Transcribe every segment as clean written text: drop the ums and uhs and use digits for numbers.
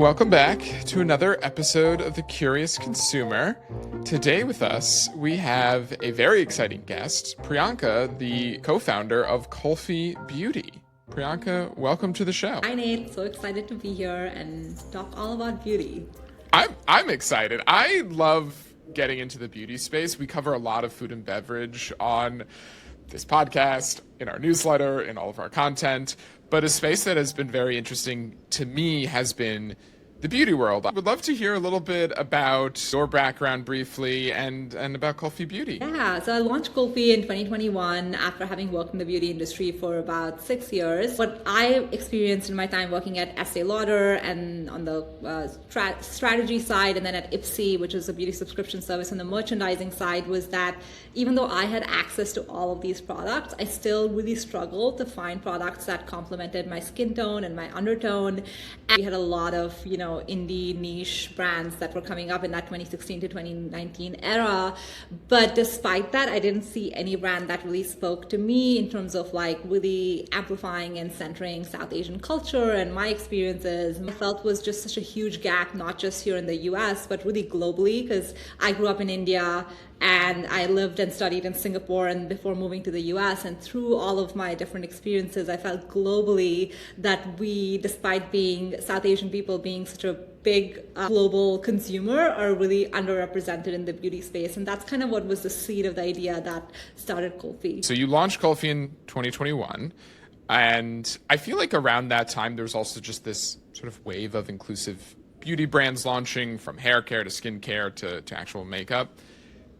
Welcome back to another episode of The Curious Consumer. Today with us, we have a very exciting guest, Priyanka, the co-founder of Kulfi Beauty. Priyanka, welcome to the show. Hi Nate, so excited to be here and talk all about beauty. I'm excited. I love getting into the beauty space. We cover a lot of food and beverage on this podcast, in our newsletter, in all of our content. But a space that has been very interesting to me has been the beauty world. I would love to hear a little bit about your background briefly and about Kulfi Beauty. Yeah, so I launched Kulfi in 2021 after having worked in the beauty industry for about 6 years. What I experienced in my time working at Estee Lauder and on the strategy side, and then at Ipsy, which is a beauty subscription service on the merchandising side, was that even though I had access to all of these products, I still really struggled to find products that complemented my skin tone and my undertone. And we had a lot of, indie niche brands that were coming up in that 2016 to 2019 era. But despite that, I didn't see any brand that really spoke to me in terms of like really amplifying and centering South Asian culture and my experiences. I felt was just such a huge gap, not just here in the US, but really globally, because I grew up in India and I lived and studied in Singapore and before moving to the US. And through all of my different experiences, I felt globally that we, despite being South Asian people being such a big global consumer, are really underrepresented in the beauty space. And that's kind of what was the seed of the idea that started Kulfi. So you launched Kulfi in 2021. And I feel like around that time, there was also just this sort of wave of inclusive beauty brands launching, from hair care to skin care to actual makeup.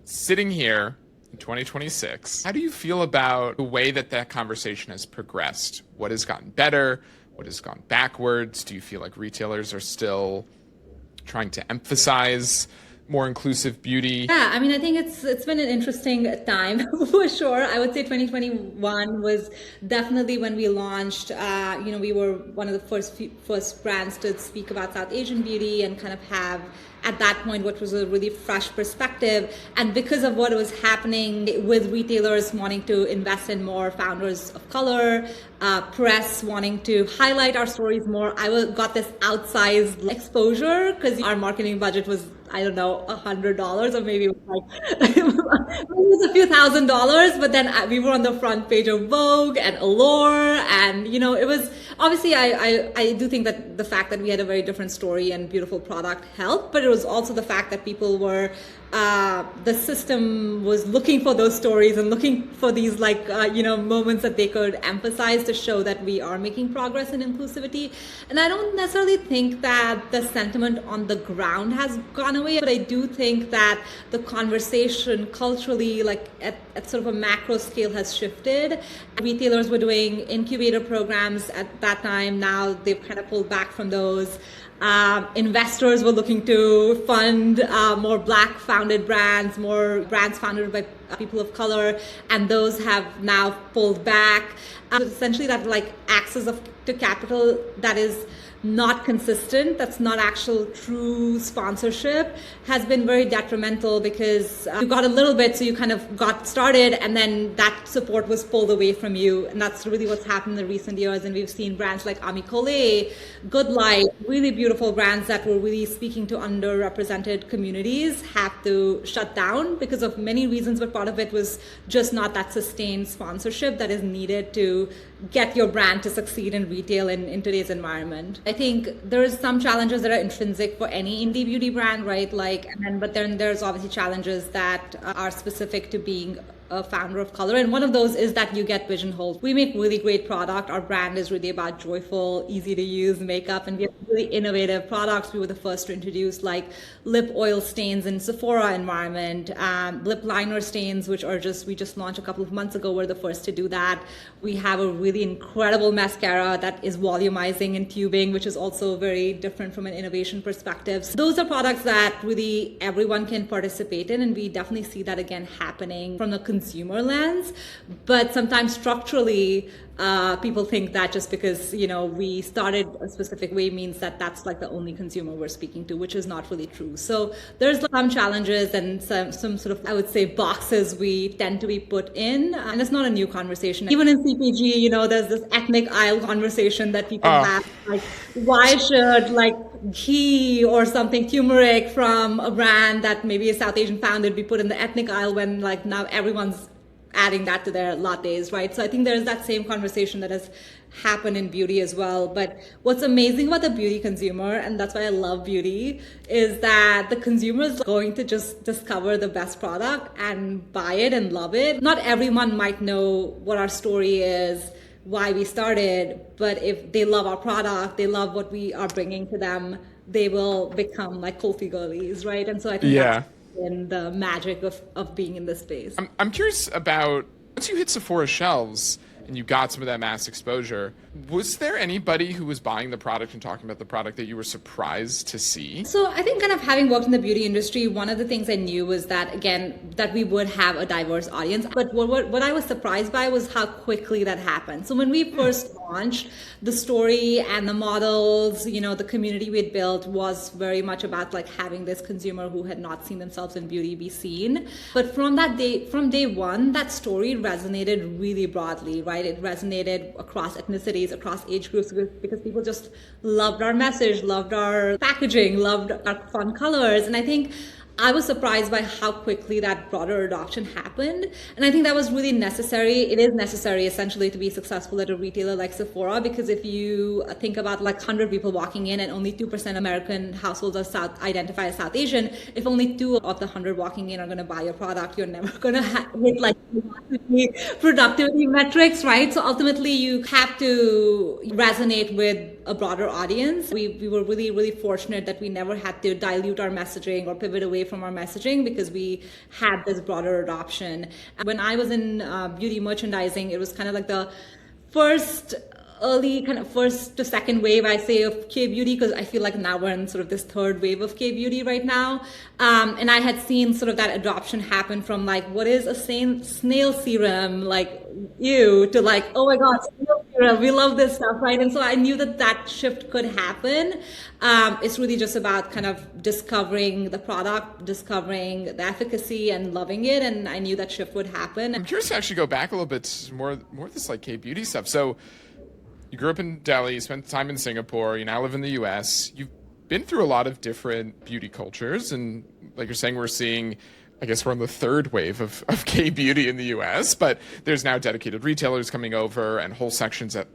Sitting here in 2026, how do you feel about the way that conversation has progressed? What has gotten better? What has gone backwards? Do you feel like retailers are still trying to emphasize more inclusive beauty? Yeah, I mean, I think it's been an interesting time for sure. I would say 2021 was definitely when we launched. We were one of the first brands to speak about South Asian beauty and kind of have, at that point, what was a really fresh perspective. And because of what was happening with retailers wanting to invest in more founders of color, press wanting to highlight our stories more, I got this outsized exposure because our marketing budget was, I don't know, $100, or maybe it was like maybe it was a few $1,000s, but then we were on the front page of Vogue and Allure, and it was obviously I do think that the fact that we had a very different story and beautiful product helped, but it was also the fact that people were the system was looking for those stories and looking for these moments that they could emphasize to show that we are making progress in inclusivity. And I don't necessarily think that the sentiment on the ground has gone away, but I do think that the conversation culturally, like at sort of a macro scale, has shifted. Retailers were doing incubator programs at that time. Now they've kind of pulled back from those. Investors were looking to fund more Black founded brands, more brands founded by people of color, and those have now pulled back. Essentially, that access to capital that is not consistent, that's not actual true sponsorship, has been very detrimental, because you got a little bit, so you kind of got started, and then that support was pulled away from you. And that's really what's happened in the recent years. And we've seen brands like Ami Collet, Good Light, really beautiful brands that were really speaking to underrepresented communities, have to shut down because of many reasons, but part of it was just not that sustained sponsorship that is needed to get your brand to succeed in retail in today's environment. I think there's some challenges that are intrinsic for any indie beauty brand, right? But then there's obviously challenges that are specific to being a founder of color. And one of those is that you get pigeonholed. We make really great product. Our brand is really about joyful, easy to use makeup, and we have really innovative products. We were the first to introduce lip oil stains in Sephora environment, lip liner stains, which we just launched a couple of months ago. We're the first to do that. We have a really incredible mascara that is volumizing and tubing, which is also very different from an innovation perspective. So those are products that really everyone can participate in, and we definitely see that again happening from the consumer lens. But sometimes structurally, people think that just because, we started a specific way means that that's like the only consumer we're speaking to, which is not really true. So there's some challenges and some sort of, I would say, boxes we tend to be put in. And it's not a new conversation. Even in CPG, there's this ethnic aisle conversation that people have. Like, why should ghee or something, turmeric from a brand that maybe is South Asian founded, be put in the ethnic aisle when now everyone's adding that to their lattes, right? So I think there's that same conversation that has happened in beauty as well. But what's amazing about the beauty consumer, and that's why I love beauty, is that the consumer is going to just discover the best product and buy it and love it. Not everyone might know what our story is, why we started, but if they love our product, they love what we are bringing to them, they will become like Kulfi girlies, right? And so I think that's in the magic of being in this space. I'm curious about, once you hit Sephora shelves and you got some of that mass exposure, was there anybody who was buying the product and talking about the product that you were surprised to see? So I think kind of having worked in the beauty industry, one of the things I knew was that, again, that we would have a diverse audience. But what I was surprised by was how quickly that happened. So when we first launched, the story and the models, the community we had built was very much about like having this consumer who had not seen themselves in beauty be seen. But from day one, that story resonated really broadly, right? It resonated across ethnicities, across age groups, because people just loved our message, loved our packaging, loved our fun colors. And I think I was surprised by how quickly that broader adoption happened. And I think that was really necessary. It is necessary essentially to be successful at a retailer like Sephora, because if you think about like 100 people walking in and only 2% American households are identify as South Asian, if only 2 of the 100 walking in are going to buy your product, you're never going to hit like productivity metrics, right? So ultimately you have to resonate with a broader audience. We were really, really fortunate that we never had to dilute our messaging or pivot away from our messaging because we had this broader adoption. When I was in beauty merchandising, it was kind of like the first to second wave, I say, of K-beauty, because I feel like now we're in sort of this third wave of K-beauty right now. And I had seen sort of that adoption happen from like, what is a snail serum, like, ew, to like, oh my God, snail serum, we love this stuff, right? And so I knew that shift could happen. It's really just about kind of discovering the product, discovering the efficacy and loving it. And I knew that shift would happen. I'm curious to actually go back a little bit more of this like K-beauty stuff. So you grew up in Delhi, you spent time in Singapore, you now live in the US. You've been through a lot of different beauty cultures. And like you're saying, we're seeing, I guess we're on the third wave of K-beauty in the US, but there's now dedicated retailers coming over and whole sections at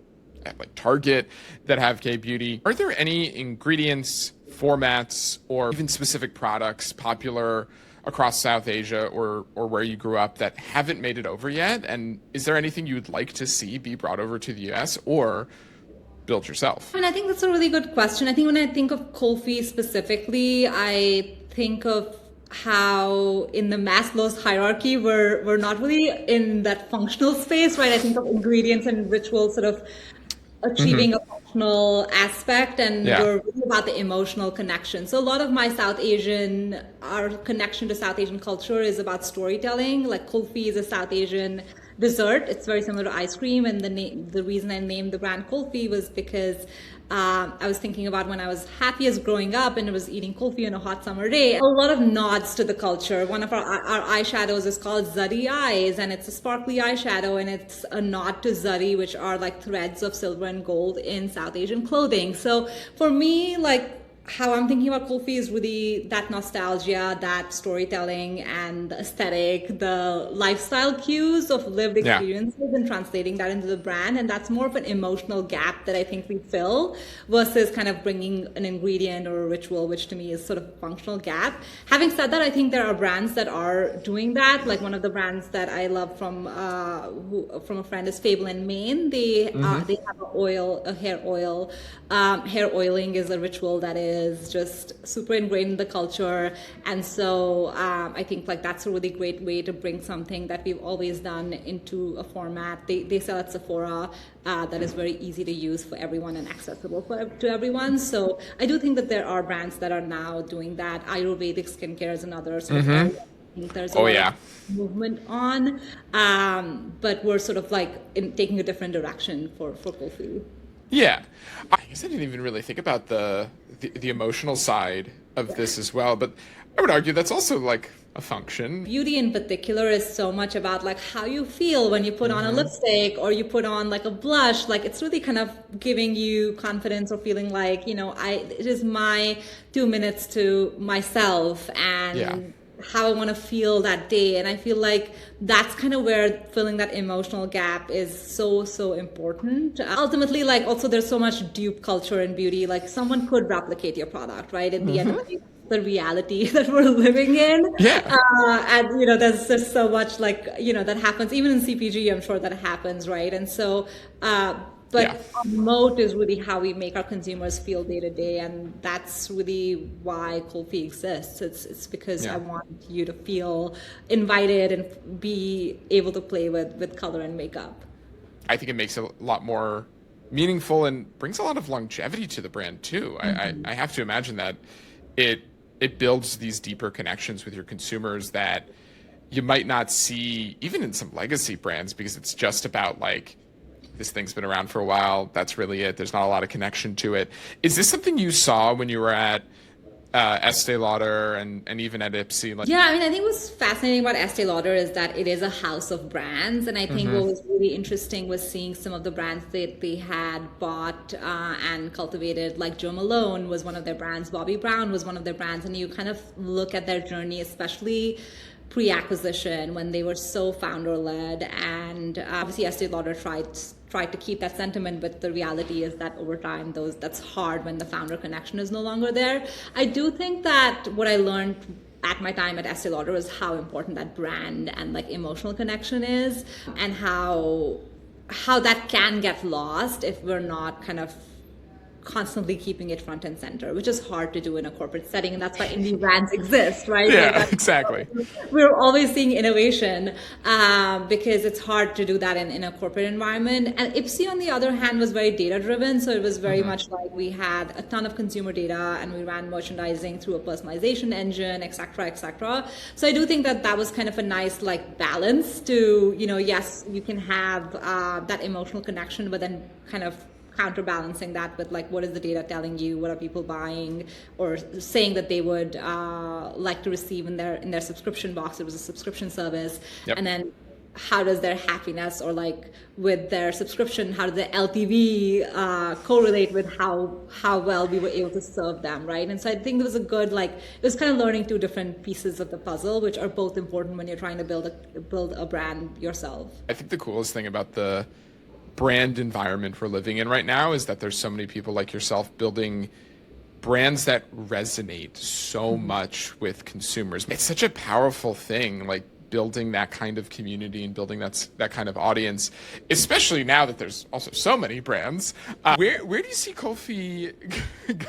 like Target that have K-beauty. Are there any ingredients, formats, or even specific products popular across South Asia or where you grew up that haven't made it over yet? And is there anything you would like to see be brought over to the US or build yourself? I think that's a really good question. I think when I think of Kulfi specifically, I think of how in the Maslow's hierarchy, we're not really in that functional space, right? I think of ingredients and rituals sort of achieving a functional aspect, and we're really about the emotional connection. So a lot of my our connection to South Asian culture is about storytelling. Like Kulfi is a South Asian dessert. It's very similar to ice cream, and the reason I named the brand Kulfi was because I was thinking about when I was happiest growing up and I was eating kulfi on a hot summer day. A lot of nods to the culture. One of our eyeshadows is called Zari Eyes, and it's a sparkly eyeshadow, and it's a nod to Zari, which are like threads of silver and gold in South Asian clothing. So for me, like, how I'm thinking about Kulfi is really that nostalgia, that storytelling and the aesthetic, the lifestyle cues of lived experiences and translating that into the brand. And that's more of an emotional gap that I think we fill versus kind of bringing an ingredient or a ritual, which to me is sort of a functional gap. Having said that, I think there are brands that are doing that. Like one of the brands that I love from a friend is Fable and Mane. They have a hair oil. Hair oiling is a ritual that is just super ingrained in the culture, and so I think like that's a really great way to bring something that we've always done into a format. They sell at Sephora that is very easy to use for everyone and accessible to everyone. So I do think that there are brands that are now doing that. Ayurvedic skincare is another sort of area think there's a Oh lot yeah. of movement on, but we're sort of like taking a different direction for Kofi. Yeah, I guess I didn't even really think about the emotional side of this as well, but I would argue that's also like a function. Beauty in particular is so much about like how you feel when you put on a lipstick or you put on like a blush. Like it's really kind of giving you confidence or feeling like, it is my 2 minutes to myself and Yeah. how I want to feel that day. And I feel like that's kind of where filling that emotional gap is so, so important. Ultimately, like also there's so much dupe culture in beauty. Like someone could replicate your product, right? In the end of the day, the reality that we're living in. Yeah. And, there's just so much like, that happens. Even in CPG, I'm sure that happens, right? And so, but Yeah. our moat is really how we make our consumers feel day to day, and that's really why Kofi exists. It's because Yeah. I want you to feel invited and be able to play with color and makeup. I think it makes it a lot more meaningful and brings a lot of longevity to the brand too. I have to imagine that it builds these deeper connections with your consumers that you might not see even in some legacy brands, because it's just about like, this thing's been around for a while. That's really it. There's not a lot of connection to it. Is this something you saw when you were at Estee Lauder and even at Ipsy? Like, Yeah, I mean, I think what's fascinating about Estee Lauder is that it is a house of brands. And I think what was really interesting was seeing some of the brands that they had bought and cultivated, like Jo Malone was one of their brands, Bobbi Brown was one of their brands. And you kind of look at their journey, especially pre-acquisition when they were so founder-led. And obviously Estee Lauder tried to keep that sentiment, but the reality is that over time that's hard when the founder connection is no longer there. I do think that what I learned at my time at Estee Lauder was how important that brand and like emotional connection is, and how that can get lost if we're not kind of constantly keeping it front and center, which is hard to do in a corporate setting, and that's why indie brands exist, right? yeah, exactly. We're always seeing innovation because it's hard to do that in a corporate environment. And Ipsy, on the other hand, was very data driven, so it was very much like we had a ton of consumer data and we ran merchandising through a personalization engine, et cetera, et cetera. So I do think that was kind of a nice like balance to, yes, you can have that emotional connection, but then kind of counterbalancing that with like, what is the data telling you? What are people buying or saying that they would like to receive in their subscription box? It was a subscription service. Yep. And then how does their happiness or like with their subscription, how does the LTV correlate with how well we were able to serve them, right? And so I think it was a good, like, it was kind of learning two different pieces of the puzzle, which are both important when you're trying to build a brand yourself. I think the coolest thing about the brand environment we're living in right now is that there's so many people like yourself building brands that resonate so much with consumers. It's such a powerful thing, like building that kind of community and building that kind of audience, especially now that there's also so many brands. Where do you see Kofi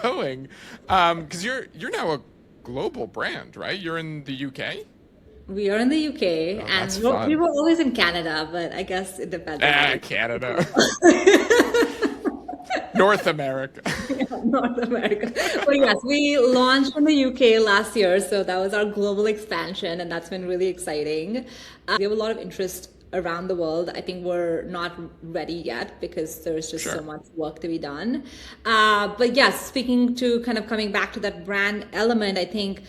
going? Because you're now a global brand, right? You're in the UK. We are in the UK, Oh, and that's fun. we were always in Canada, but I guess it depends. Canada. North America. North America. But yes, we launched in the UK last year, so that was our global expansion, and that's been really exciting. We have a lot of interest around the world. I think we're not ready yet because there's just Sure. so much work to be done. But yes, speaking to kind of coming back to that brand element, I think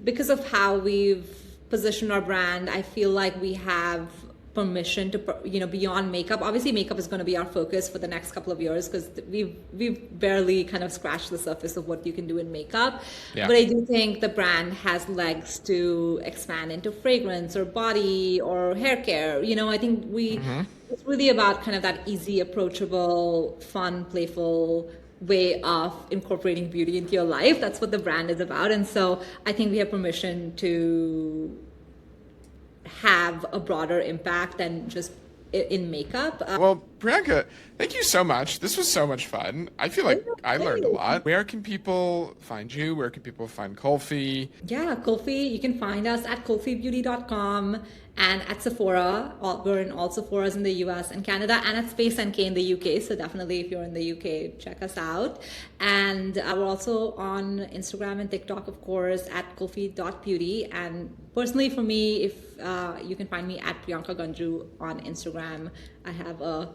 because of how we've positioned our brand, I feel like we have permission to, beyond makeup. Obviously, makeup is going to be our focus for the next couple of years because we've barely kind of scratched the surface of what you can do in makeup. Yeah. But I do think the brand has legs to expand into fragrance or body or hair care. I think it's really about kind of that easy, approachable, fun, playful way of incorporating beauty into your life. That's what the brand is about. And so I think we have permission to have a broader impact than just in makeup. Well, Priyanka, thank you so much. This was so much fun. I feel like I learned a lot. Where can people find you? Where can people find Kulfi? Yeah, Kulfi, you can find us at kulfibeauty.com and at Sephora. We're in all Sephoras in the US and Canada, and at Space NK in the UK. So definitely, if you're in the UK, check us out. And we're also on Instagram and TikTok, of course, at kulfi.beauty. And personally, for me, if you can find me at Priyanka Ganju on Instagram. I have a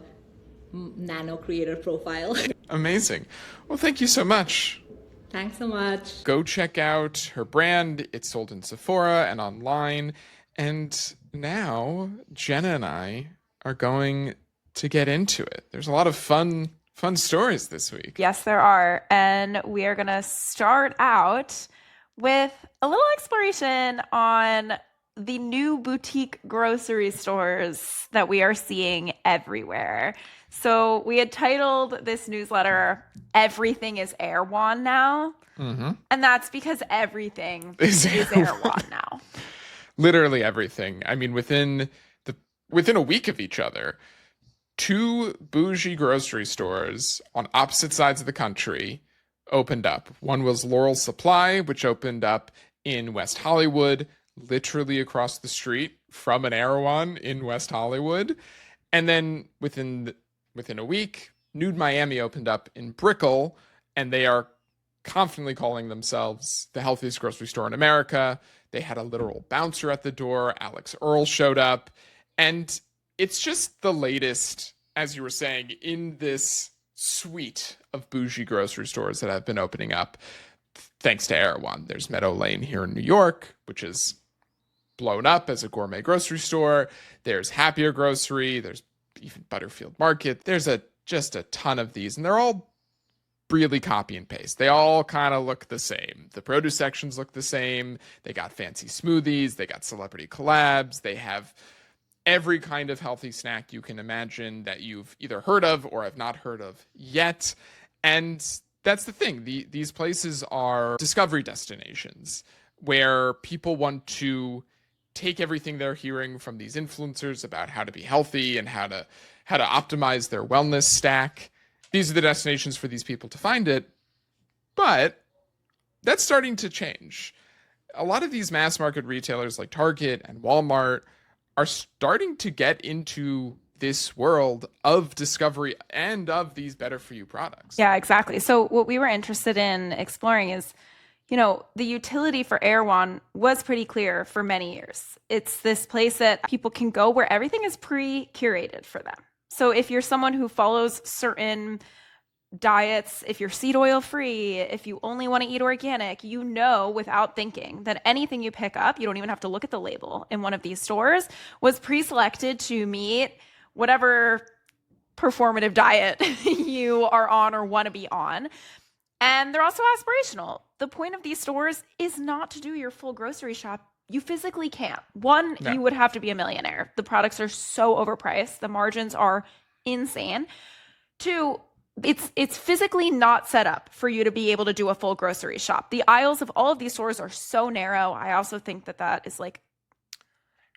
nano creator profile. Amazing. Well, thank you so much. Thanks so much. Go check out her brand. It's sold in Sephora and online. And now Jenna and I are going to get into it. There's a lot of fun stories this week. Yes, there are. And we are going to start out with a little exploration on the new boutique grocery stores that we are seeing everywhere. So we had titled this newsletter, Everything is Erewhon Now. Mm-hmm. And that's because everything is Erewhon now. Literally everything. I mean, within a week of each other, two bougie grocery stores on opposite sides of the country opened up. One was Laurel Supply, which opened up in West Hollywood, literally across the street from an Erewhon in West Hollywood. And then within a week, Nude Miami opened up in Brickell, and they are confidently calling themselves the healthiest grocery store in America. They had a literal bouncer at the door. Alex Earl showed up. And it's just the latest, as you were saying, in this suite of bougie grocery stores that have been opening up thanks to Erewhon. There's Meadow Lane here in New York, which is blown up as a gourmet grocery store. There's Happier Grocery. There's even Butterfield Market. There's just a ton of these, and they're all really copy and paste. They all kind of look the same. The produce sections look the same. They got fancy smoothies. They got celebrity collabs. They have every kind of healthy snack you can imagine that you've either heard of or have not heard of yet. And that's the thing. These places are discovery destinations where people want to take everything they're hearing from these influencers about how to be healthy and how to optimize their wellness stack. These are the destinations for these people to find it. But that's starting to change. A lot of these mass market retailers like Target and Walmart are starting to get into this world of discovery and of these better for you products. Yeah, exactly. So what we were interested in exploring is, the utility for Erewhon was pretty clear for many years. It's this place that people can go where everything is pre-curated for them. So if you're someone who follows certain diets, if you're seed oil free, if you only want to eat organic, without thinking that anything you pick up, you don't even have to look at the label in one of these stores, was pre-selected to meet whatever performative diet you are on or want to be on. And they're also aspirational. The point of these stores is not to do your full grocery shop. You physically can't. One, no. You would have to be a millionaire. The products are so overpriced. The margins are insane. Two, it's physically not set up for you to be able to do a full grocery shop. The aisles of all of these stores are so narrow. I also think that is like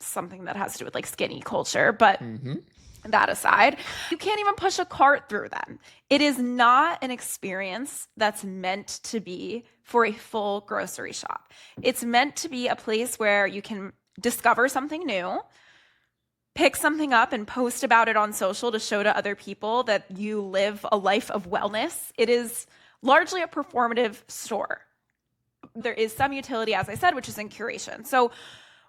something that has to do with like skinny culture, but that aside, you can't even push a cart through them. It is not an experience that's meant to be for a full grocery shop. It's meant to be a place where you can discover something new, pick something up and post about it on social to show to other people that you live a life of wellness. It is largely a performative store. There is some utility, as I said, which is in curation. So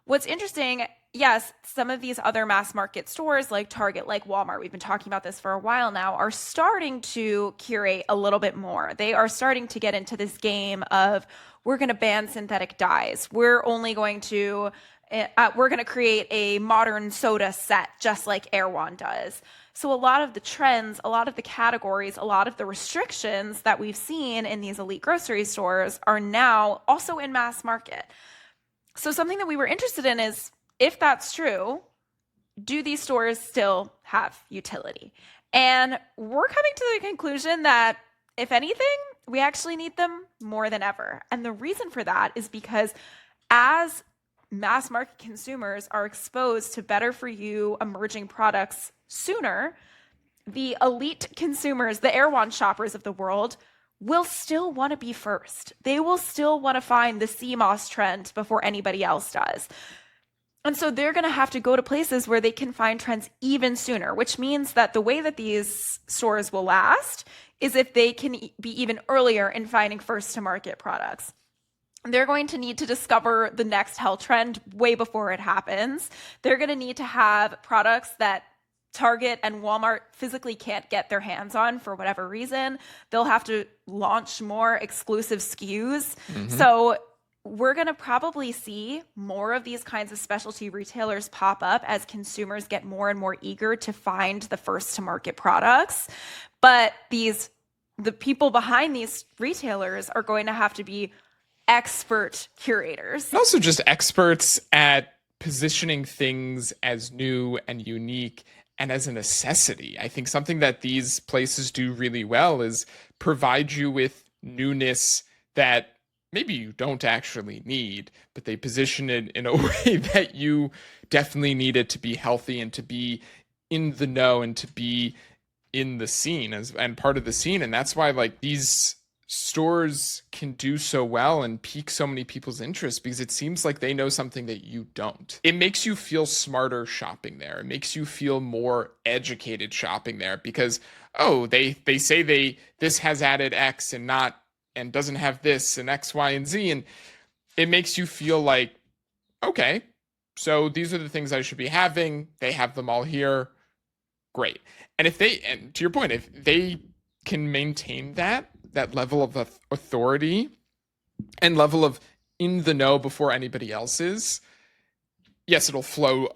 what's interesting, yes, some of these other mass market stores like Target, like Walmart, we've been talking about this for a while now, are starting to curate a little bit more. They are starting to get into this game of, we're going to ban synthetic dyes. We're going to create a modern soda set just like Erewhon does. So a lot of the trends, a lot of the categories, a lot of the restrictions that we've seen in these elite grocery stores are now also in mass market. So something that we were interested in is, if that's true, do these stores still have utility? And we're coming to the conclusion that, if anything, we actually need them more than ever. And the reason for that is because as mass market consumers are exposed to better for you emerging products sooner, the elite consumers, the Erewhon shoppers of the world, will still want to be first. They will still want to find the sea moss trend before anybody else does. And so they're going to have to go to places where they can find trends even sooner, which means that the way that these stores will last is if they can be even earlier in finding first to market products. They're going to need to discover the next health trend way before it happens. They're going to need to have products that Target and Walmart physically can't get their hands on for whatever reason. They'll have to launch more exclusive SKUs. So we're going to probably see more of these kinds of specialty retailers pop up as consumers get more and more eager to find the first to market products. But the people behind these retailers are going to have to be expert curators. And also just experts at positioning things as new and unique and as a necessity. I think something that these places do really well is provide you with newness that maybe you don't actually need, but they position it in a way that you definitely need it to be healthy and to be in the know and to be in the scene and part of the scene. And that's why like these stores can do so well and pique so many people's interest, because it seems like they know something that you don't. It makes you feel smarter shopping there. It makes you feel more educated shopping there because, oh, they say this has added X and doesn't have this and X, Y, and Z. And it makes you feel like, okay, so these are the things I should be having. They have them all here. Great. And and to your point, if they can maintain that level of authority and level of in the know before anybody else is, yes, it'll flow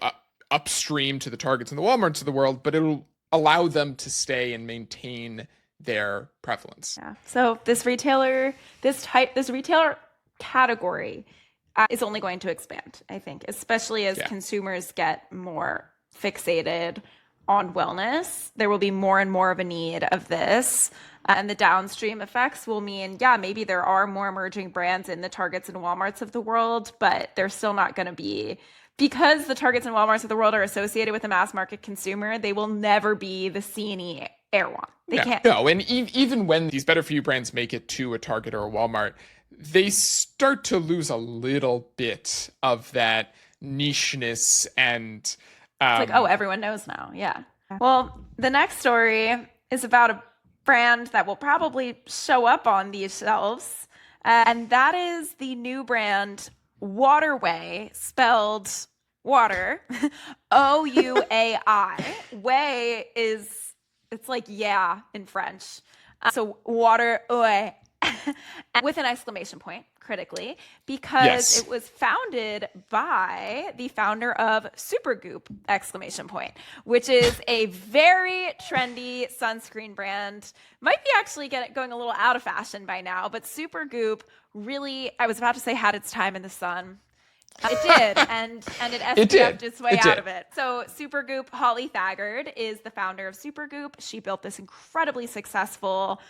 upstream to the Targets and the Walmarts of the world, but it'll allow them to stay and maintain their prevalence. Yeah. So this retailer category is only going to expand, I think, especially as consumers get more fixated on wellness. There will be more and more of a need of this. And the downstream effects will mean, maybe there are more emerging brands in the Targets and Walmarts of the world, but they're still not going to be, because the Targets and Walmarts of the world are associated with the mass market consumer, they will never be the C&E Erewhon. They can't. No, and even when these better for you brands make it to a Target or a Walmart, they start to lose a little bit of that nicheness and it's like, oh, everyone knows now. Yeah. Well, the next story is about a brand that will probably show up on these shelves, and that is the new brand Waterway, spelled water, Ouai. Way it's like yeah in French. So water, with an exclamation point, critically, because it was founded by the founder of Supergoop, exclamation point, which is a very trendy sunscreen brand. Might be actually going a little out of fashion by now, but Supergoop really, I was about to say, had its time in the sun. It did, and it SPF'd its way out of it. So Supergoop, Holly Thagard is the founder of Supergoop. She built this incredibly successful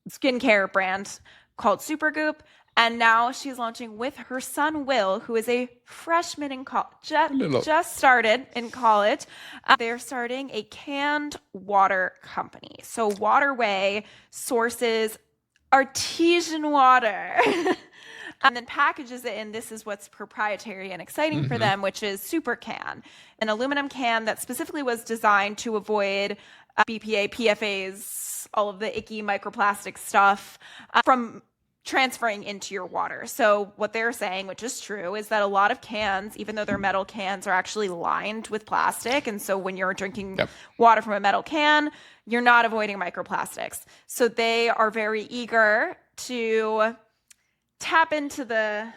skincare brand called Supergoop, and now she's launching with her son Will, who is a freshman in college, just started in college. They're starting a canned water company. So Waterway sources artesian water and then packages it in, this is what's proprietary and exciting for them, which is Super Can, an aluminum can that specifically was designed to avoid BPA, PFAs, all of the icky microplastic stuff from transferring into your water. So what they're saying, which is true, is that a lot of cans, even though they're metal cans, are actually lined with plastic. And so when you're drinking water from a metal can, you're not avoiding microplastics. So they are very eager to tap into the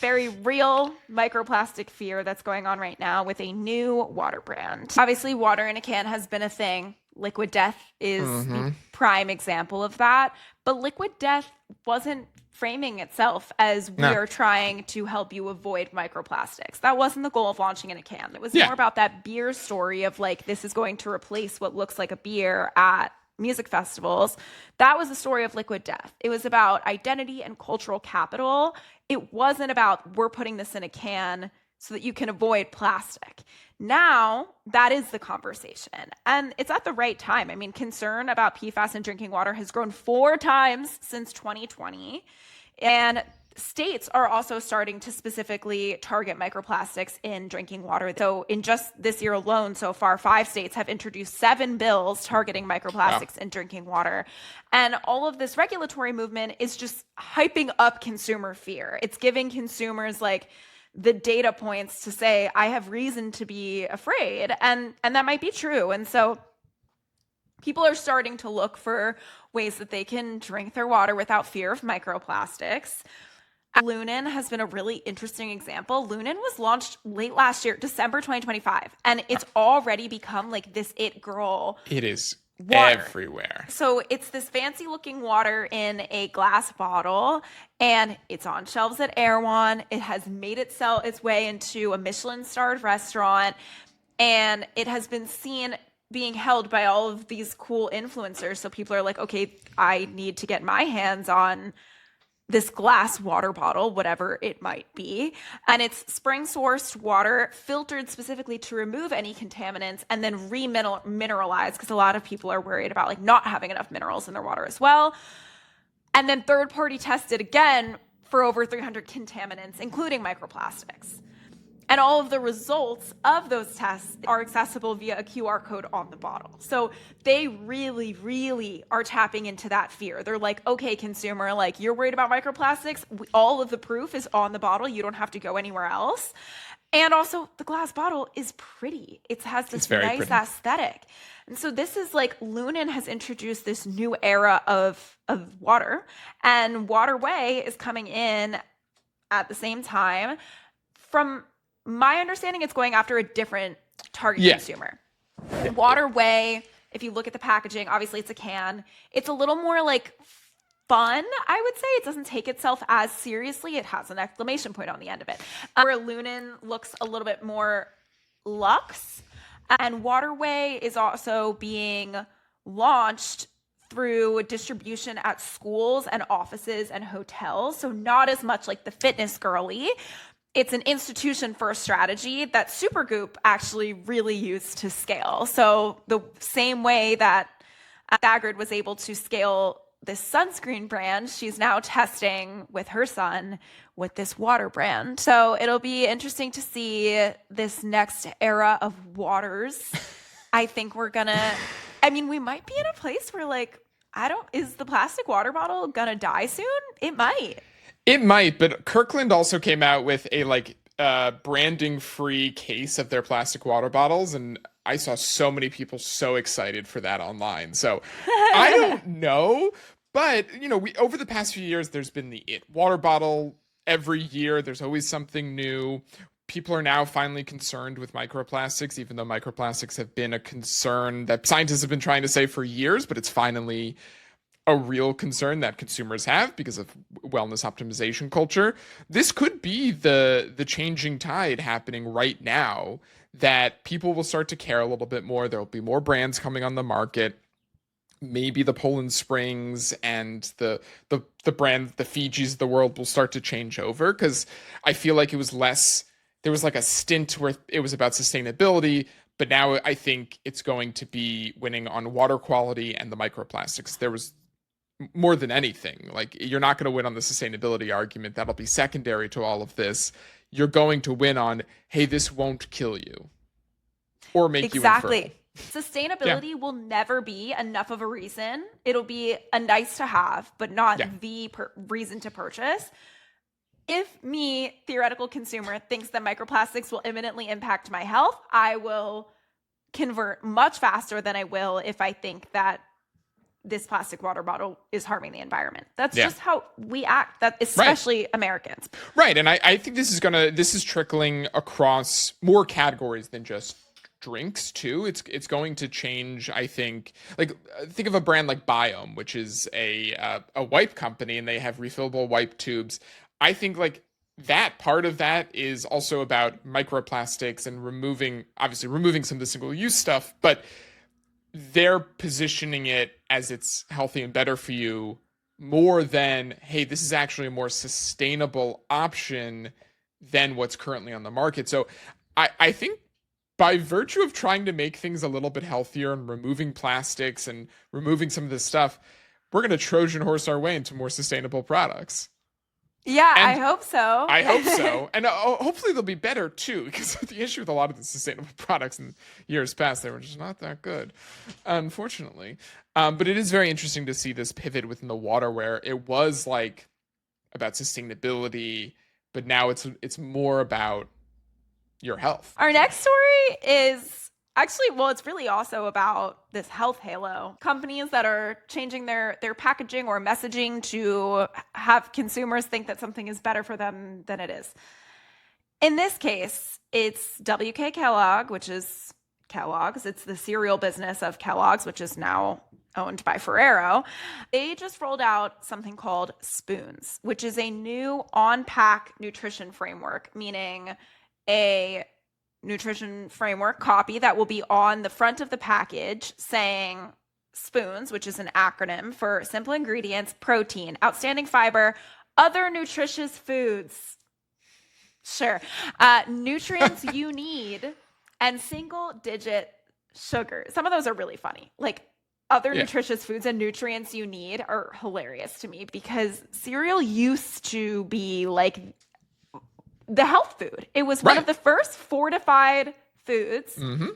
very real microplastic fear that's going on right now with a new water brand. Obviously, water in a can has been a thing. Liquid Death is the prime example of that. But Liquid Death wasn't framing itself as we are trying to help you avoid microplastics. That wasn't the goal of launching in a can. It was more about that beer story of like, this is going to replace what looks like a beer at music festivals. That was the story of Liquid Death. It was about identity and cultural capital. It wasn't about we're putting this in a can so that you can avoid plastic. Now, that is the conversation. And it's at the right time. I mean, concern about PFAS in drinking water has grown 4 times since 2020. And states are also starting to specifically target microplastics in drinking water. So in just this year alone, so far, 5 states have introduced 7 bills targeting microplastics in drinking water. And all of this regulatory movement is just hyping up consumer fear. It's giving consumers like the data points to say, I have reason to be afraid. And that might be true. And so people are starting to look for ways that they can drink their water without fear of microplastics. Lunin has been a really interesting example. Lunin was launched late last year, December 2025, and it's already become like this it girl. It is water everywhere. So it's this fancy looking water in a glass bottle, and it's on shelves at Erewhon. It has made its way into a Michelin starred restaurant, and it has been seen being held by all of these cool influencers. So people are like, okay, I need to get my hands on this glass water bottle, whatever it might be. And it's spring sourced water filtered specifically to remove any contaminants and then remineralize, because a lot of people are worried about like not having enough minerals in their water as well. And then third party tested again for over 300 contaminants, including microplastics. And all of the results of those tests are accessible via a QR code on the bottle. So they really, really are tapping into that fear. They're like, okay, consumer, like you're worried about microplastics. All of the proof is on the bottle. You don't have to go anywhere else. And also the glass bottle is pretty. It has this nice pretty aesthetic. And so this is like Lunin has introduced this new era of water, and Waterway is coming in at the same time. From my understanding, it's going after a different target consumer. Waterway, if you look at the packaging, obviously it's a can. It's a little more like fun, I would say. It doesn't take itself as seriously. It has an exclamation point on the end of it. Where Lunin looks a little bit more luxe. And Waterway is also being launched through distribution at schools and offices and hotels. So not as much like the fitness girly. It's an institution-first strategy that Supergoop actually really used to scale. So the same way that Thagard was able to scale this sunscreen brand, she's now testing with her son with this water brand. So it'll be interesting to see this next era of waters. I think we might be in a place where like, is the plastic water bottle gonna die soon? It might. It might, but Kirkland also came out with a branding-free case of their plastic water bottles, and I saw so many people so excited for that online. So I don't know, but over the past few years, there's been the IT water bottle. Every year, there's always something new. People are now finally concerned with microplastics, even though microplastics have been a concern that scientists have been trying to say for years, but it's finally a real concern that consumers have because of wellness optimization culture. This could be the changing tide happening right now, that people will start to care a little bit more. There'll be more brands coming on the market. Maybe the Poland Springs and the brand, the Fijis of the world will start to change over, because I feel like there was like a stint where it was about sustainability, but now I think it's going to be winning on water quality and the microplastics. There was more than anything, like you're not going to win on the sustainability argument. That'll be secondary to all of this. You're going to win on, hey, this won't kill you or make you infertile. Sustainability will never be enough of a reason. It'll be a nice to have, but not the reason to purchase. If me, theoretical consumer, thinks that microplastics will imminently impact my health, I will convert much faster than I will if I think that this plastic water bottle is harming the environment. That's just how we act, that especially Americans. Right. And I think this is trickling across more categories than just drinks too. It's going to change, I think. Like, think of a brand like Biome, which is a wipe company, and they have refillable wipe tubes. I think like that part of that is also about microplastics and removing some of the single-use stuff, but they're positioning it as it's healthy and better for you more than, hey, this is actually a more sustainable option than what's currently on the market. So I think by virtue of trying to make things a little bit healthier and removing plastics and removing some of this stuff, we're going to Trojan horse our way into more sustainable products. Yeah, And I hope so. I hope so. And hopefully they'll be better too, because the issue with a lot of the sustainable products in years past, they were just not that good, unfortunately. But it is very interesting to see this pivot within the water where it was like about sustainability, but now it's more about your health. Our next story is actually, well, it's really also about this health halo. Companies that are changing their packaging or messaging to have consumers think that something is better for them than it is. In this case, it's WK Kellogg, which is Kellogg's. It's the cereal business of Kellogg's, which is now owned by Ferrero. They just rolled out something called Spoons, which is a new on-pack nutrition framework, meaning a nutrition framework copy that will be on the front of the package saying Spoons, which is an acronym for simple ingredients, protein, outstanding fiber, other nutritious foods. Sure. Nutrients you need, and single digit sugar. Some of those are really funny. Like other nutritious foods and nutrients you need are hilarious to me because cereal used to be like the health food. It was one of the first fortified foods. Mm-hmm.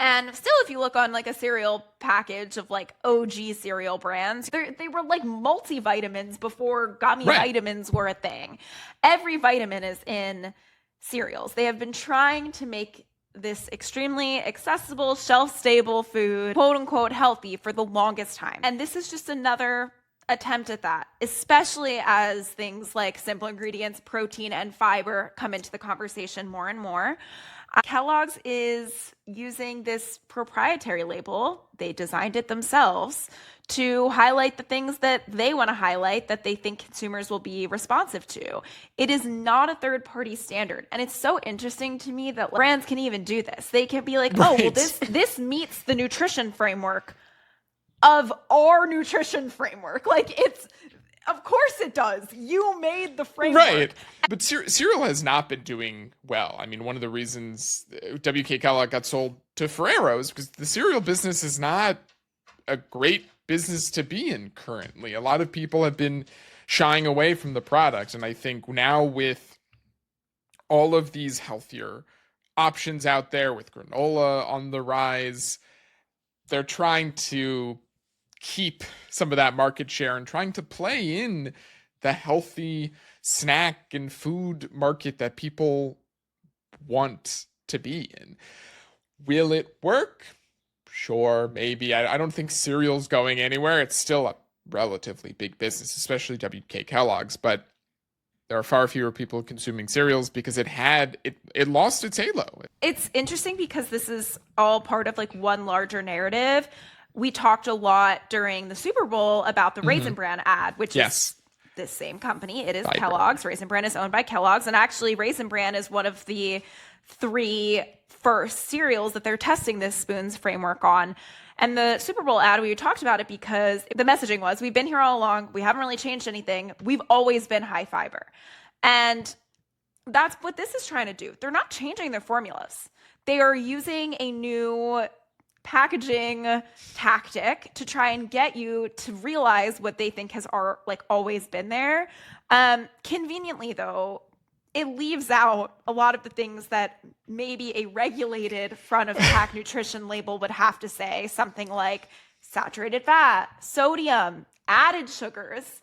And still, if you look on like a cereal package of like OG cereal brands, they were like multivitamins before gummy vitamins were a thing. Every vitamin is in cereals. They have been trying to make this extremely accessible, shelf-stable food, quote unquote, healthy for the longest time. And this is just another attempt at that, especially as things like simple ingredients, protein, and fiber come into the conversation more and more. Kellogg's is using this proprietary label. They designed it themselves to highlight the things that they want to highlight that they think consumers will be responsive to. It is not a third-party standard. And it's so interesting to me that brands can even do this. They can be like, oh, well, this meets the nutrition framework of our nutrition framework. Like of course it does. You made the framework. Right. But cereal has not been doing well. I mean, one of the reasons WK Kellogg got sold to Ferrero is because the cereal business is not a great business to be in currently. A lot of people have been shying away from the product. And I think now with all of these healthier options out there, with granola on the rise, they're trying to keep some of that market share and trying to play in the healthy snack and food market that people want to be in. Will it work? Sure, maybe. I don't think cereal's going anywhere. It's still a relatively big business, especially WK Kellogg's, but there are far fewer people consuming cereals because it lost its halo. It's interesting because this is all part of like one larger narrative. We talked a lot during the Super Bowl about the Raisin Bran ad, which is this same company. It is Kellogg's. Raisin Bran is owned by Kellogg's. And actually, Raisin Bran is one of the 3 first cereals that they're testing this Spoons framework on. And the Super Bowl ad, we talked about it because the messaging was, we've been here all along. We haven't really changed anything. We've always been high fiber. And that's what this is trying to do. They're not changing their formulas. They are using a new packaging tactic to try and get you to realize what they think has always been there. Conveniently, though, it leaves out a lot of the things that maybe a regulated front of pack nutrition label would have to say, something like saturated fat, sodium, added sugars.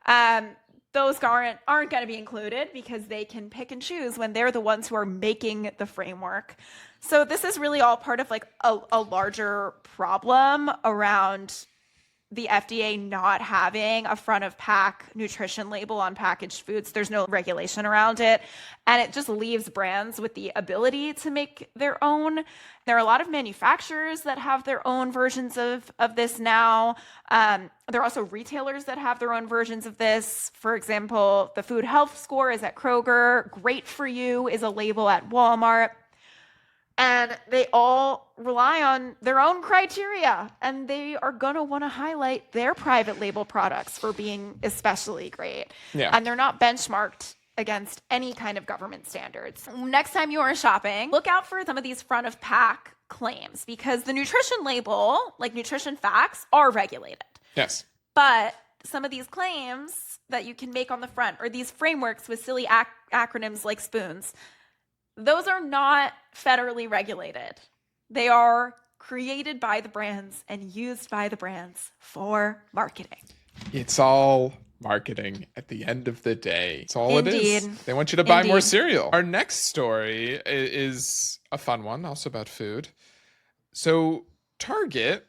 Those aren't going to be included because they can pick and choose when they're the ones who are making the framework. So this is really all part of like a larger problem around the FDA not having a front of pack nutrition label on packaged foods. There's no regulation around it. And it just leaves brands with the ability to make their own. There are a lot of manufacturers that have their own versions of this now. There are also retailers that have their own versions of this. For example, the Food Health Score is at Kroger. Great for You is a label at Walmart. And they all rely on their own criteria, and they are going to want to highlight their private label products for being especially great. Yeah. And they're not benchmarked against any kind of government standards. Next time you are shopping, look out for some of these front of pack claims, because the nutrition label, like nutrition facts, are regulated. Yes. But some of these claims that you can make on the front, or these frameworks with silly acronyms like spoons, those are not federally regulated. They are created by the brands and used by the brands for marketing. It's all marketing at the end of the day. It's all it is. Indeed. They want you to buy more Indeed. cereal. Our next story is a fun one, also about food. So Target,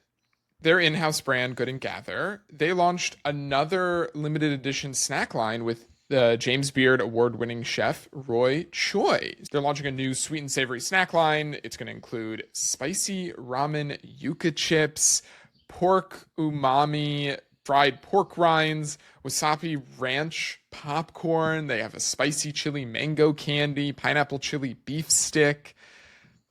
their in-house brand Good and Gather, they launched another limited edition snack line with the James Beard award-winning chef Roy Choi. They're launching a new sweet and savory snack line. It's going to include spicy ramen yuca chips, pork umami fried pork rinds, wasabi ranch popcorn. They have a spicy chili mango candy, pineapple chili beef stick.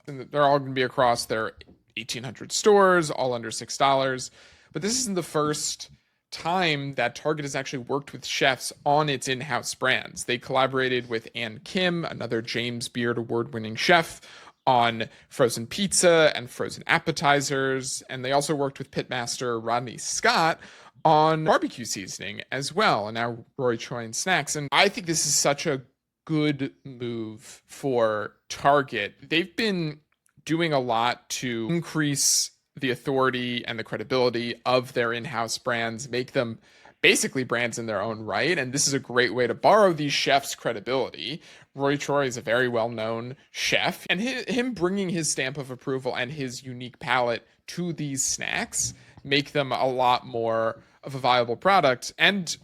And they're all going to be across their 1,800 stores, all under $6. But this isn't the first time that Target has actually worked with chefs on its in-house brands. They collaborated with Ann Kim, another James Beard award-winning chef, on frozen pizza and frozen appetizers. And they also worked with pitmaster Rodney Scott on barbecue seasoning as well. And now Roy Choi and snacks. And I think this is such a good move for Target. They've been doing a lot to increase the authority and the credibility of their in-house brands, make them basically brands in their own right. And this is a great way to borrow these chefs' credibility. Roy Choi is a very well-known chef, and him bringing his stamp of approval and his unique palate to these snacks make them a lot more of a viable product. And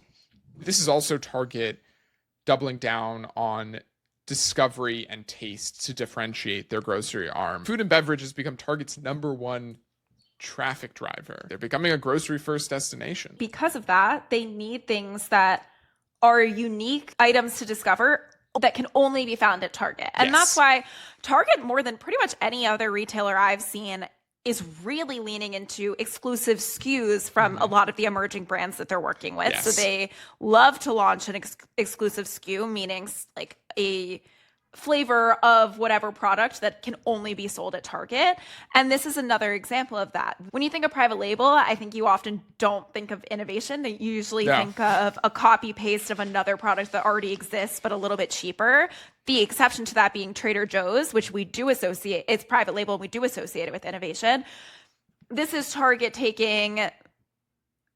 this is also Target doubling down on discovery and taste to differentiate their grocery arm. Food and beverage has become Target's #1 traffic driver. They're becoming a grocery first destination. Because of that, they need things that are unique items to discover that can only be found at Target. And that's why Target, more than pretty much any other retailer I've seen, is really leaning into exclusive SKUs from a lot of the emerging brands that they're working with. Yes. So they love to launch an exclusive SKU, meaning like a flavor of whatever product that can only be sold at Target. And this is another example of that. When you think of private label, I think you often don't think of innovation. You usually think of a copy paste of another product that already exists, but a little bit cheaper. The exception to that being Trader Joe's, which we do associate, it's private label, and we do associate it with innovation. This is Target taking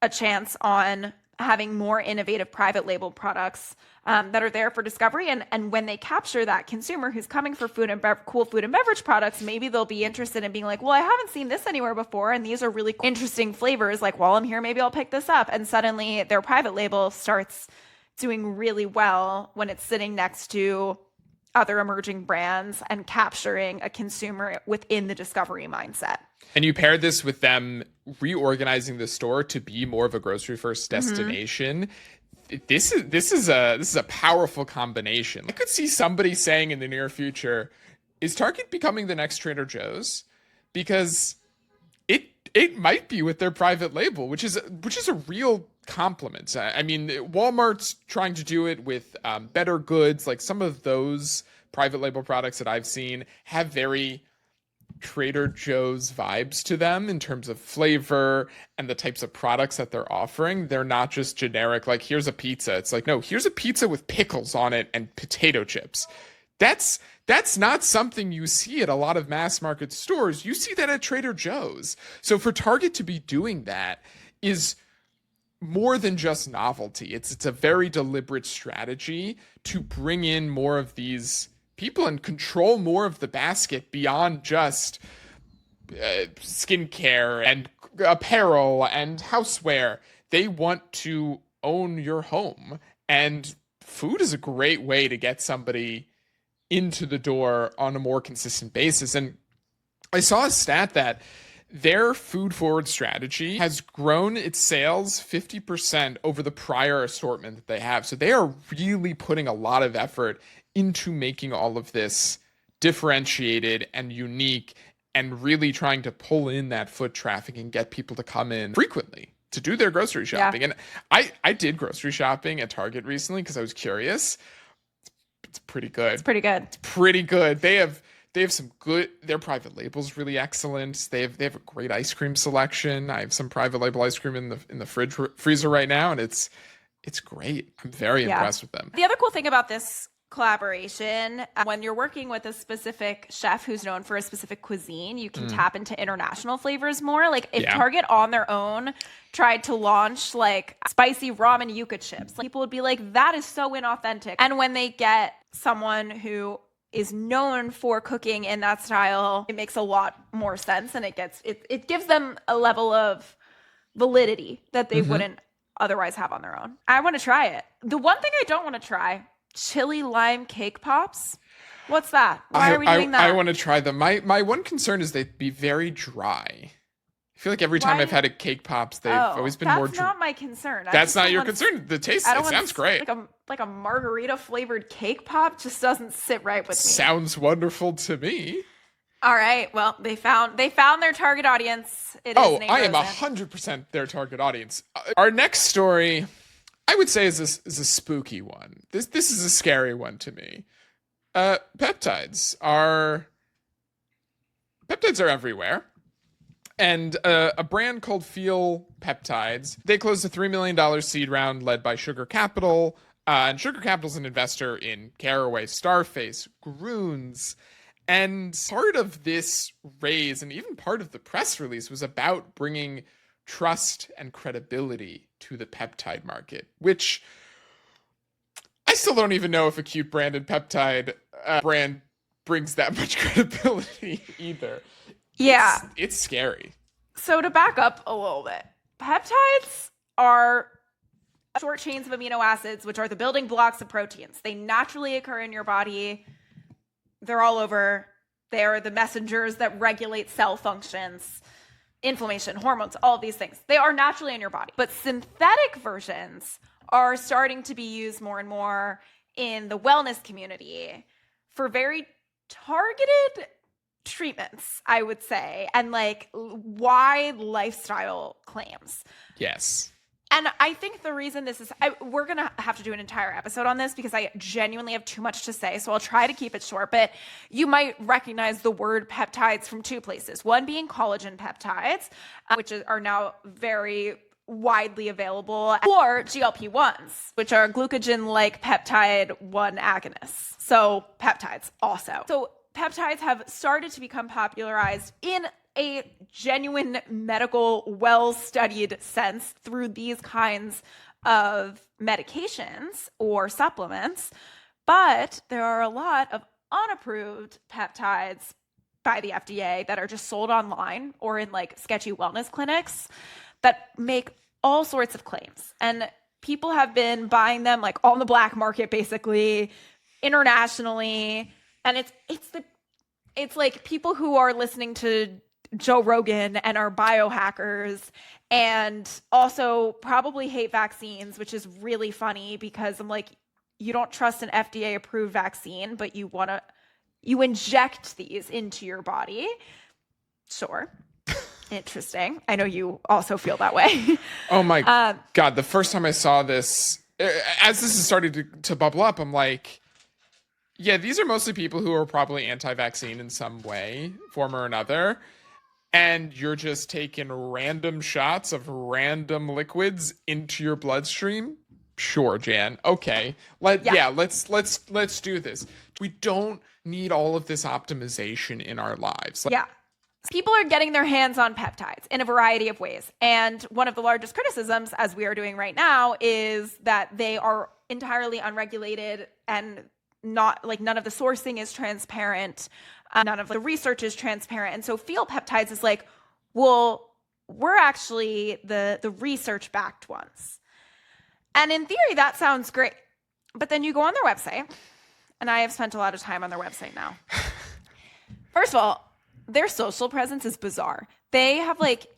a chance on having more innovative private label products that are there for discovery. And when they capture that consumer who's coming for cool food and beverage products, maybe they'll be interested in being like, well, I haven't seen this anywhere before, and these are really interesting flavors. Like, while I'm here, maybe I'll pick this up. And suddenly their private label starts doing really well when it's sitting next to other emerging brands and capturing a consumer within the discovery mindset. And you paired this with them reorganizing the store to be more of a grocery first destination. This is a powerful combination. I could see somebody saying in the near future, is Target becoming the next Trader Joe's? Because it might be with their private label, which is a real compliment. I mean, Walmart's trying to do it with Better Goods. Like, some of those private label products that I've seen have very Trader Joe's vibes to them in terms of flavor and the types of products that they're offering. They're not just generic, like, here's a pizza. It's like, no, here's a pizza with pickles on it and potato chips. That's not something you see at a lot of mass market stores. You see that at Trader Joe's. So for Target to be doing that is more than just novelty. It's a very deliberate strategy to bring in more of these people and control more of the basket beyond just skincare and apparel and houseware. They want to own your home, and food is a great way to get somebody into the door on a more consistent basis. And I saw a stat that their food forward strategy has grown its sales 50% over the prior assortment that they have. So they are really putting a lot of effort into making all of this differentiated and unique, and really trying to pull in that foot traffic and get people to come in frequently to do their grocery shopping. And I did grocery shopping at Target recently because I was curious. it's pretty good. It's pretty good. Pretty good. They have some good. Their private label's really excellent. They have a great ice cream selection. I have some private label ice cream in the freezer right now, and it's great. I'm very impressed with them. The other cool thing about this collaboration, when you're working with a specific chef who's known for a specific cuisine, you can tap into international flavors more. Like if Target on their own tried to launch like spicy ramen yuca chips, like, people would be like, that is so inauthentic. And when they get someone who is known for cooking in that style, it makes a lot more sense, and it gives them a level of validity that they wouldn't otherwise have on their own. I want to try it. The one thing I don't want to try, chili lime cake pops. What's that? Why are we doing that? I want to try them. My one concern is they'd be very dry. I feel like every time I've had a cake pops, they've always been more dry. That's not my concern. That's not your concern. The taste, it sounds great. Like a margarita flavored cake pop just doesn't sit right with me. Sounds wonderful to me. All right. Well, they found their target audience. I am 100% their target audience. Our next story, I would say, is a spooky one. This is a scary one to me. Peptides are everywhere. And a brand called Feel Peptides, they closed a $3 million seed round led by Sugar Capital. And Sugar Capital's an investor in Caraway, Starface, Groons. And part of this raise, and even part of the press release, was about bringing trust and credibility to the peptide market, which I still don't even know if a cute branded peptide brand brings that much credibility either. Yeah. It's scary. So to back up a little bit, peptides are short chains of amino acids, which are the building blocks of proteins. They naturally occur in your body. They're all over. They are the messengers that regulate cell functions, inflammation, hormones, all of these things. They are naturally in your body. But synthetic versions are starting to be used more and more in the wellness community for very targeted treatments, I would say, and like wide lifestyle claims. Yes. And I think the reason this is, we're going to have to do an entire episode on this because I genuinely have too much to say. So I'll try to keep it short, but you might recognize the word peptides from two places. One being collagen peptides, which are now very widely available, or GLP-1s, which are glucagon-like peptide 1 agonists. So peptides also. So peptides have started to become popularized in a genuine medical, well-studied sense through these kinds of medications or supplements. But there are a lot of unapproved peptides by the FDA that are just sold online or in like sketchy wellness clinics that make all sorts of claims. And people have been buying them like on the black market, basically, internationally. And it's like people who are listening to Joe Rogan and are biohackers and also probably hate vaccines, which is really funny because I'm like, you don't trust an FDA approved vaccine, but you inject these into your body. Sure. Interesting. I know you also feel that way. Oh my God. The first time I saw this, as this is starting to bubble up, I'm like, yeah, these are mostly people who are probably anti-vaccine in some way, form or another. And you're just taking random shots of random liquids into your bloodstream. Sure, Jan. Okay. Let's do this. We don't need all of this optimization in our lives. Yeah. People are getting their hands on peptides in a variety of ways. And one of the largest criticisms, as we are doing right now, is that they are entirely unregulated and not like none of the sourcing is transparent. None of the research is transparent. And so Feel Peptides is like, well, we're actually the research-backed ones. And in theory, that sounds great. But then you go on their website, and I have spent a lot of time on their website now. First of all, their social presence is bizarre. They have like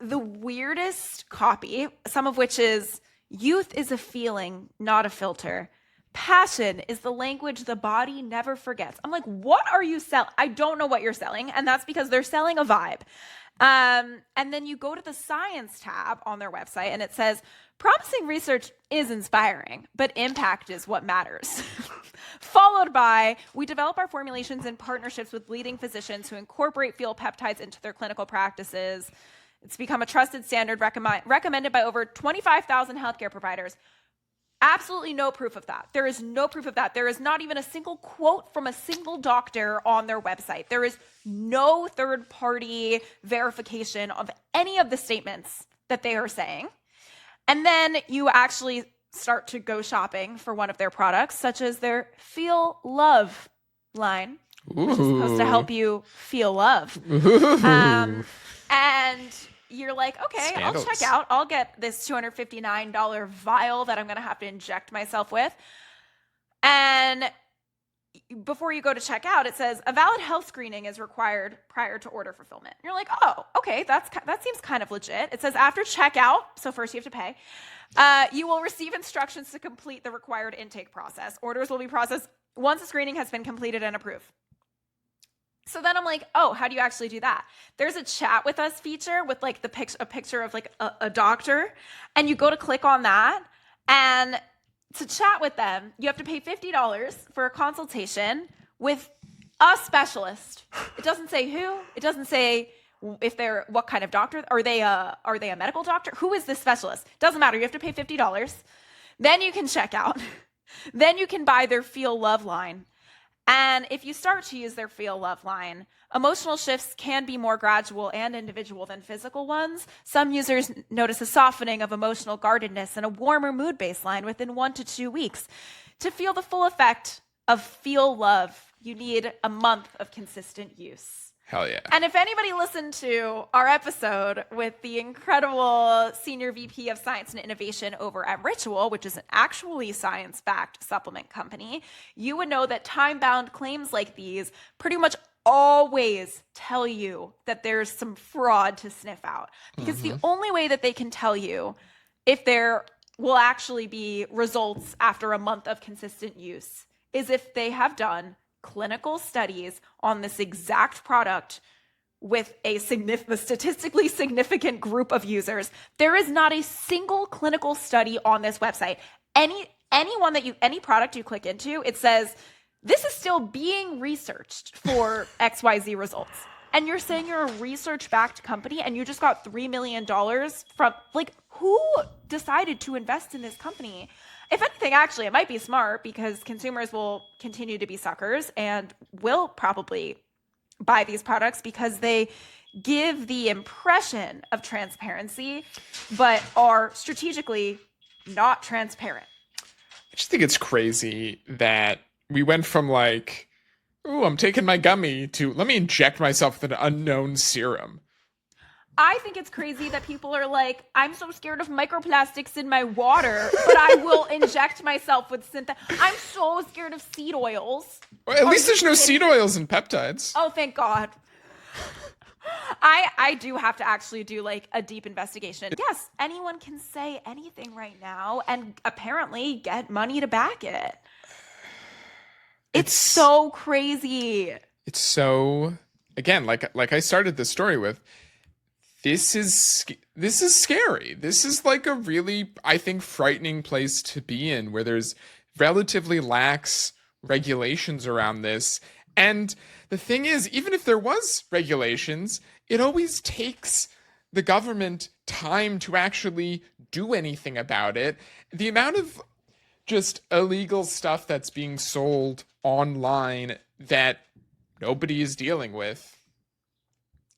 the weirdest copy, some of which is, youth is a feeling, not a filter. Passion is the language the body never forgets. I'm like, what are you selling? I don't know what you're selling. And that's because they're selling a vibe. And then you go to the science tab on their website and it says, promising research is inspiring, but impact is what matters. Followed by, we develop our formulations in partnerships with leading physicians who incorporate field peptides into their clinical practices. It's become a trusted standard recommended by over 25,000 healthcare providers. Absolutely no proof of that. There is no proof of that. There is not even a single quote from a single doctor on their website. There is no third-party verification of any of the statements that they are saying. And then you actually start to go shopping for one of their products, such as their Feel Love line, which is supposed to help you feel love. And you're like, okay, Scandals. I'll check out. I'll get this $259 vial that I'm going to have to inject myself with. And before you go to check out, it says a valid health screening is required prior to order fulfillment. You're like, oh, okay, that seems kind of legit. It says after checkout, so first you have to pay, you will receive instructions to complete the required intake process. Orders will be processed once the screening has been completed and approved. So then I'm like, oh, how do you actually do that? There's a chat with us feature with like a picture of like a doctor, and you go to click on that, and to chat with them, you have to pay $50 for a consultation with a specialist. It doesn't say who. It doesn't say if they're what kind of doctor. Are they a medical doctor? Who is this specialist? Doesn't matter. You have to pay $50. Then you can check out. Then you can buy their Feel Love line. And if you start to use their Feel Love line, emotional shifts can be more gradual and individual than physical ones. Some users notice a softening of emotional guardedness and a warmer mood baseline within 1 to 2 weeks. To feel the full effect of Feel Love, you need a month of consistent use. Hell yeah. And if anybody listened to our episode with the incredible Senior VP of Science and Innovation over at Ritual, which is an actually science-backed supplement company, you would know that time-bound claims like these pretty much always tell you that there's some fraud to sniff out. Because the only way that they can tell you if there will actually be results after a month of consistent use is if they have done clinical studies on this exact product with a statistically significant group of users. There is not a single clinical study on this website. Any product you click into, it says this is still being researched for XYZ results. And you're saying you're a research-backed company and you just got $3 million from, like, who decided to invest in this company? If anything, actually, it might be smart because consumers will continue to be suckers and will probably buy these products because they give the impression of transparency, but are strategically not transparent. I just think it's crazy that we went from like, ooh, I'm taking my gummy to let me inject myself with an unknown serum. I think it's crazy that people are like, I'm so scared of microplastics in my water, but I will inject myself with I'm so scared of seed oils. Well, at least there's no seed oils and peptides. Oh, thank God. I do have to actually do like a deep investigation. Yes, anyone can say anything right now and apparently get money to back it. It's so crazy. It's so, again, like I started this story with, this is scary. This is like a really, I think, frightening place to be in, where there's relatively lax regulations around this. And the thing is, even if there was regulations, it always takes the government time to actually do anything about it. The amount of just illegal stuff that's being sold online that nobody is dealing with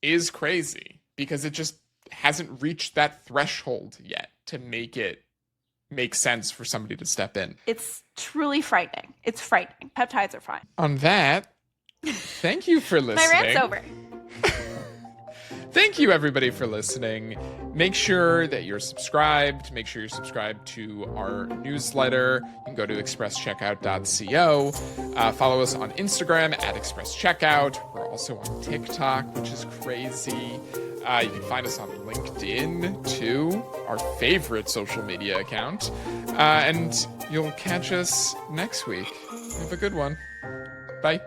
is crazy. Because it just hasn't reached that threshold yet to make it make sense for somebody to step in. It's truly frightening. It's frightening. Peptides are fine. On that, thank you for listening. My rant's over. Thank you, everybody, for listening. Make sure that you're subscribed. Make sure you're subscribed to our newsletter. You can go to expresscheckout.co. Follow us on Instagram at expresscheckout. We're also on TikTok, which is crazy. You can find us on LinkedIn, too, our favorite social media account. And you'll catch us next week. Have a good one. Bye.